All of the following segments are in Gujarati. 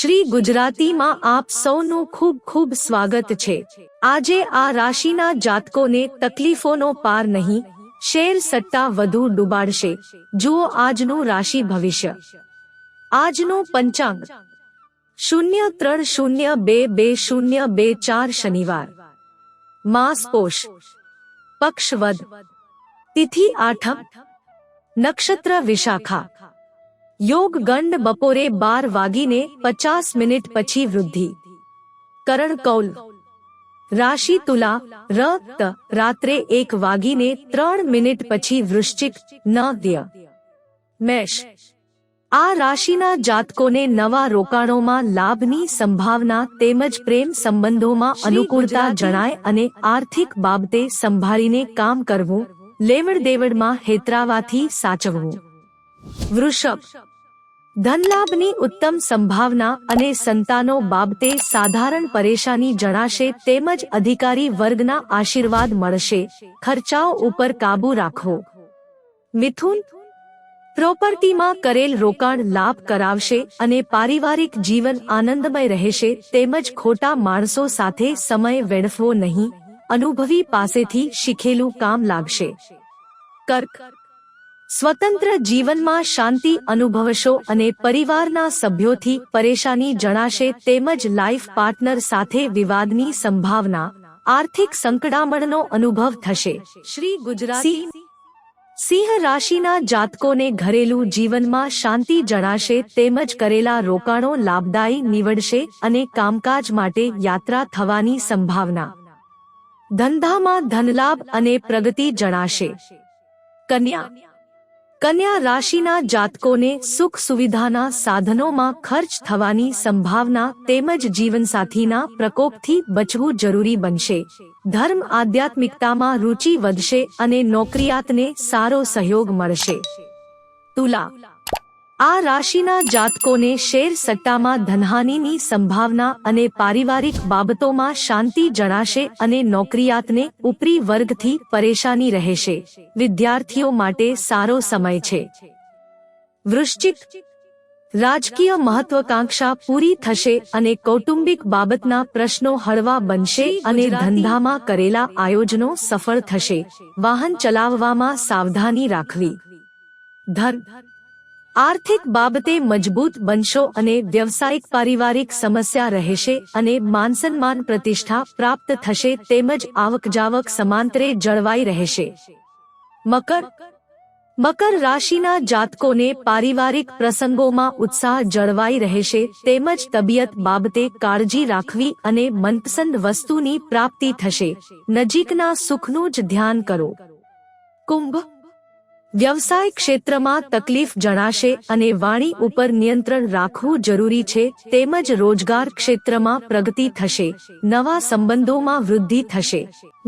શ્રી ગુજરાતીમાં આપ સૌનું ખૂબ ખૂબ સ્વાગત છે। આજે આ રાશિના જાતકોને તકલીફોનો પાર નહીં, શેર સટ્ટા વધુ ડૂબાડશે। જુઓ આજનું રાશિ ભવિષ્ય। આજનું પંચાંગ 03-02-2024 શનિવાર, માસ પોષ, પક્ષ વદ, તિથિ આઠમ, નક્ષત્ર વિશાખા, યોગ ગંડ બપોરે 12:50 પછી વૃદ્ધિ, કરણ કૌલ, રાશિ તુલા, રાત્રે 1:03 પછી વૃશ્ચિક, નદ્ય, મેષ। આ રાશિના જાતકોને નવા રોકાણોમાં લાભની સંભાવના તેમજ પ્રેમ સંબંધોમાં અનુકૂળતા જણાય અને આર્થિક બાબતે સંભાળીને કામ કરવું, લેવડ દેવડમાં હેતરાવાથી સાચવવું। વૃષભ, ધનલાભની ઉત્તમ સંભાવના અને સંતાનો બાબતે સાધારણ પરેશાની જણાશે તેમજ અધિકારી વર્ગના આશીર્વાદ મળશે। ખર્ચાઓ ઉપર કાબૂ રાખવો। મિથુન, પ્રોપર્ટીમાં કરેલ રોકાણ લાભ કરાવશે અને પારિવારિક જીવન આનંદમય રહેશે તેમજ ખોટા માણસો સાથે સમય વેડફવો નહીં, અનુભવી પાસેથી શીખેલું કામ લાગશે। કર્ક, સ્વતંત્ર જીવનમાં શાંતિ અનુભવશો અને પરિવારના સભ્યોથી પરેશાની જણાશે તેમજ લાઈફ પાર્ટનર સાથે વિવાદની સંભાવના, આર્થિક સંકડામણનો અનુભવ થશે। શ્રી ગુજરાતી સિંહ રાશિના જાતકોને ઘરેલું જીવનમાં શાંતિ જણાશે તેમજ કરેલા રોકાણો લાભદાયી નીવડશે અને કામકાજ માટે યાત્રા થવાની સંભાવના, ધંધામાં ધનલાભ અને પ્રગતિ જણાશે। કન્યા, કન્યા રાશિના જાતકોને સુખ સુવિધાના સાધનોમાં ખર્ચ થવાની સંભાવના તેમજ જીવનસાથીના પ્રકોપથી બચવું જરૂરી બનશે। ધર્મ આધ્યાત્મિકતામાં રુચિ વધશે અને નોકરિયાતને સારો સહયોગ મળશે। તુલા, આ રાશિના જાતકોને શેર સટ્ટામાં ધનહાનિની સંભાવના અને પારિવારિક બાબતોમાં શાંતિ જણાશે અને નોકરિયાતને ઉપરી વર્ગથી પરેશાની રહેશે। વિદ્યાર્થીઓ માટે સારો સમય છે। વૃશ્ચિક, રાજકીય મહત્વાકાંક્ષા પૂરી થશે અને કૌટુંબિક બાબતના પ્રશ્નો હળવા બનશે અને ધંધામાં કરેલા આયોજનો સફળ થશે। વાહન ચલાવવામાં સાવધાની રાખવી। ધર્મ, આર્થિક બાબતે મજબૂત બનશો અને વ્યવસાયિક પારિવારિક સમસ્યા રહેશે અને માનસન્માન પ્રતિષ્ઠા પ્રાપ્ત થશે તેમજ આવકજાવક સમાંતરે જળવાઈ રહેશે। મકર, મકર રાશિના જાતકોને પારિવારિક પ્રસંગોમાં ઉત્સાહ જળવાઈ રહેશે તેમજ તબિયત બાબતે કાળજી રાખવી અને મનપસંદ વસ્તુની પ્રાપ્તિ થશે। નજીકના સુખનું જ ધ્યાન કરો। કુંભ, વ્યવસાય ક્ષેત્રમાં તકલીફ જણાશે અને વાણી ઉપર નિયંત્રણ રાખવું જરૂરી છે તેમજ રોજગાર ક્ષેત્રમાં પ્રગતિ થશે, નવા સંબંધોમાં વૃદ્ધિ થશે।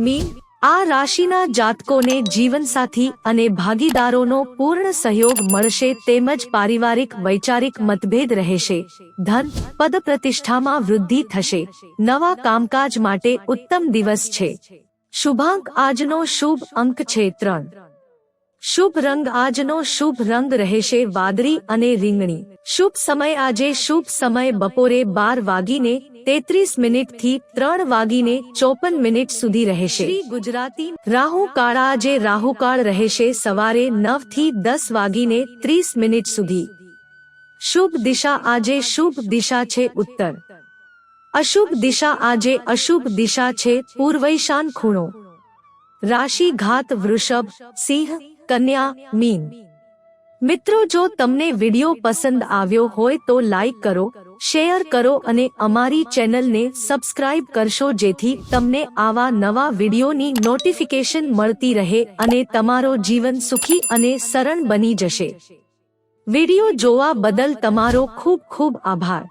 મીન, આ રાશિના જાતકોને જીવનસાથી અને ભાગીદારોનો પૂર્ણ સહયોગ મળશે તેમજ પારિવારિક વૈચારિક મતભેદ રહેશે। ધન પદ પ્રતિષ્ઠામાં વૃદ્ધિ થશે। નવા કામકાજ માટે ઉત્તમ દિવસ છે। શુભાંક આજનો શુભ અંક છે 3। શુભ રંગ આજનો શુભ રંગ રહેશે વાદળી અને રીંગણી। શુભ સમય આજે શુભ સમય બપોરે 12:33 થી 3:54 સુધી રહેશે। ગુજરાતી રાહુ કાળ આજે રાહુકાળ રહેશે સવારે 9 થી 10:30 સુધી। શુભ દિશા આજે શુભ દિશા છે ઉત્તર। અશુભ દિશા આજે અશુભ દિશા છે પૂર્વઈશાન ખૂણો। રાશિ ઘાત વૃષભ, સિંહ, કન્યા, મીન। મિત્રો, જો તમને વિડિયો પસંદ આવ્યો હોય તો લાઈક કરો, શેર કરો અને અમારી ચેનલને સબસ્ક્રાઇબ કરશો જેથી તમને આવા નવા વિડિયોની નોટિફિકેશન મળતી રહે અને તમારો જીવન સુખી અને સરળ બની જશે। વિડિયો જોવા બદલ તમારો ખૂબ ખૂબ આભાર।